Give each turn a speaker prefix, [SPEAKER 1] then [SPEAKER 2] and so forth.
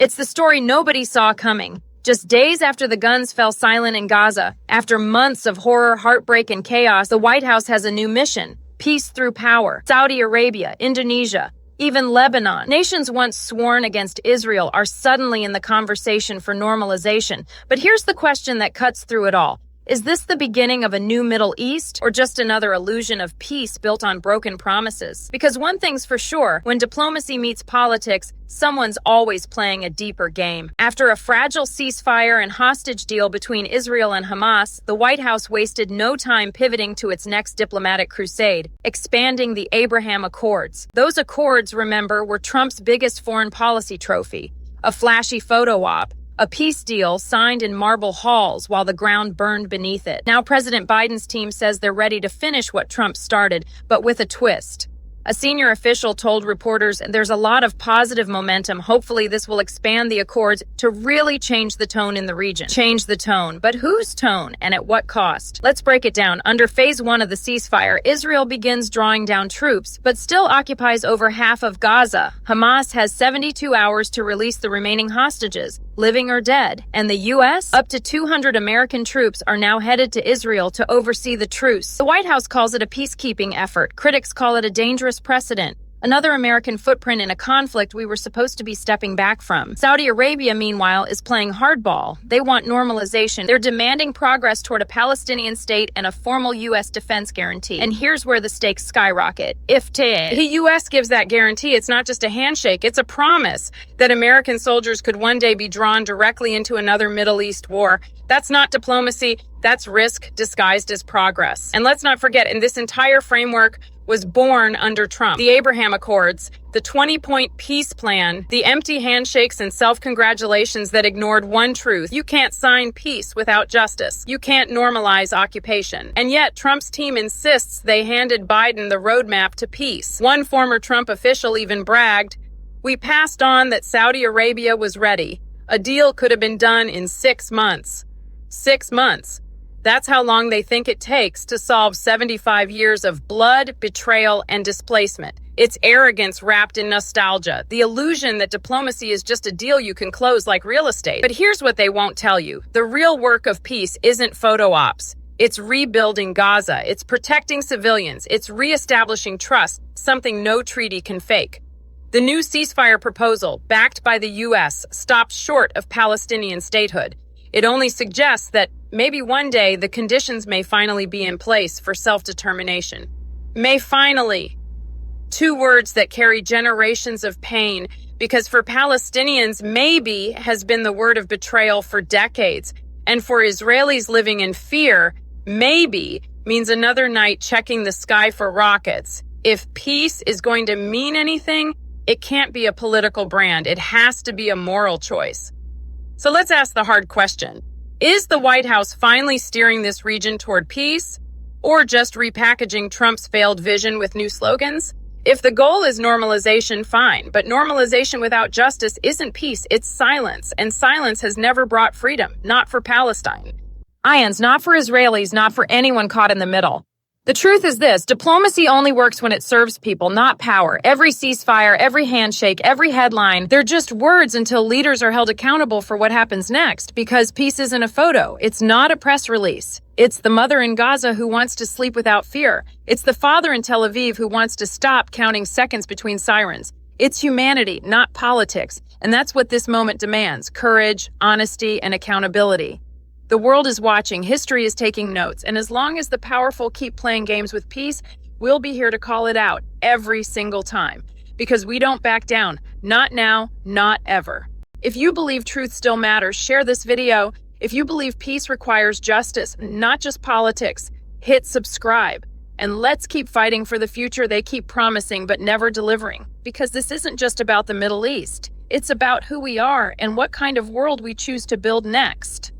[SPEAKER 1] It's the story nobody saw coming. Just days after the guns fell silent in Gaza, after months of horror, heartbreak, and chaos, the White House has a new mission: peace through power. Saudi Arabia, Indonesia, even Lebanon, nations once sworn against Israel, are suddenly in the conversation for normalization. But here's the question that cuts through it all. Is this the beginning of a new Middle East, or just another illusion of peace built on broken promises? Because one thing's for sure, when diplomacy meets politics, someone's always playing a deeper game. After a fragile ceasefire and hostage deal between Israel and Hamas, the White House wasted no time pivoting to its next diplomatic crusade, expanding the Abraham Accords. Those accords, remember, were Trump's biggest foreign policy trophy, a flashy photo op, a peace deal signed in marble halls while the ground burned beneath it. Now President Biden's team says they're ready to finish what Trump started, but with a twist. A senior official told reporters there's a lot of positive momentum. Hopefully this will expand the accords to really change the tone in the region. Change the tone. But whose tone and at what cost? Let's break it down. Under phase 1 of the ceasefire, Israel begins drawing down troops, but still occupies over half of Gaza. Hamas has 72 hours to release the remaining hostages, living or dead. And the U.S.? Up to 200 American troops are now headed to Israel to oversee the truce. The White House calls it a peacekeeping effort. Critics call it a dangerous precedent. Another American footprint in a conflict we were supposed to be stepping back from. Saudi Arabia, meanwhile, is playing hardball. They want normalization. They're demanding progress toward a Palestinian state and a formal U.S. defense guarantee. And here's where the stakes skyrocket. If the U.S. gives that guarantee, it's not just a handshake, it's a promise that American soldiers could one day be drawn directly into another Middle East war. That's not diplomacy, that's risk disguised as progress. And let's not forget, in this entire framework was born under Trump. The Abraham Accords, the 20-point peace plan, the empty handshakes and self-congratulations that ignored one truth. You can't sign peace without justice. You can't normalize occupation. And yet, Trump's team insists they handed Biden the roadmap to peace. One former Trump official even bragged, "We passed on that Saudi Arabia was ready. A deal could have been done in 6 months." 6 months. That's how long they think it takes to solve 75 years of blood, betrayal, and displacement. It's arrogance wrapped in nostalgia, the illusion that diplomacy is just a deal you can close like real estate. But here's what they won't tell you. The real work of peace isn't photo ops. It's rebuilding Gaza. It's protecting civilians. It's reestablishing trust, something no treaty can fake. The new ceasefire proposal, backed by the U.S., stops short of Palestinian statehood. It only suggests that maybe one day the conditions may finally be in place for self-determination. May finally. 2 words that carry generations of pain, because for Palestinians, maybe has been the word of betrayal for decades. And for Israelis living in fear, maybe means another night checking the sky for rockets. If peace is going to mean anything, it can't be a political brand. It has to be a moral choice. So let's ask the hard question. Is the White House finally steering this region toward peace, or just repackaging Trump's failed vision with new slogans? If the goal is normalization, fine, but normalization without justice isn't peace, it's silence, and silence has never brought freedom, not for Palestine. Not for Israelis, not for anyone caught in the middle. The truth is this: diplomacy only works when it serves people, not power. Every ceasefire, every handshake, every headline, they're just words until leaders are held accountable for what happens next. Because peace isn't a photo. It's not a press release. It's the mother in Gaza who wants to sleep without fear. It's the father in Tel Aviv who wants to stop counting seconds between sirens. It's humanity, not politics. And that's what this moment demands: courage, honesty, and accountability. The world is watching, history is taking notes, and as long as the powerful keep playing games with peace, we'll be here to call it out every single time. Because we don't back down. Not now, not ever. If you believe truth still matters, share this video. If you believe peace requires justice, not just politics, hit subscribe. And let's keep fighting for the future they keep promising but never delivering. Because this isn't just about the Middle East. It's about who we are and what kind of world we choose to build next.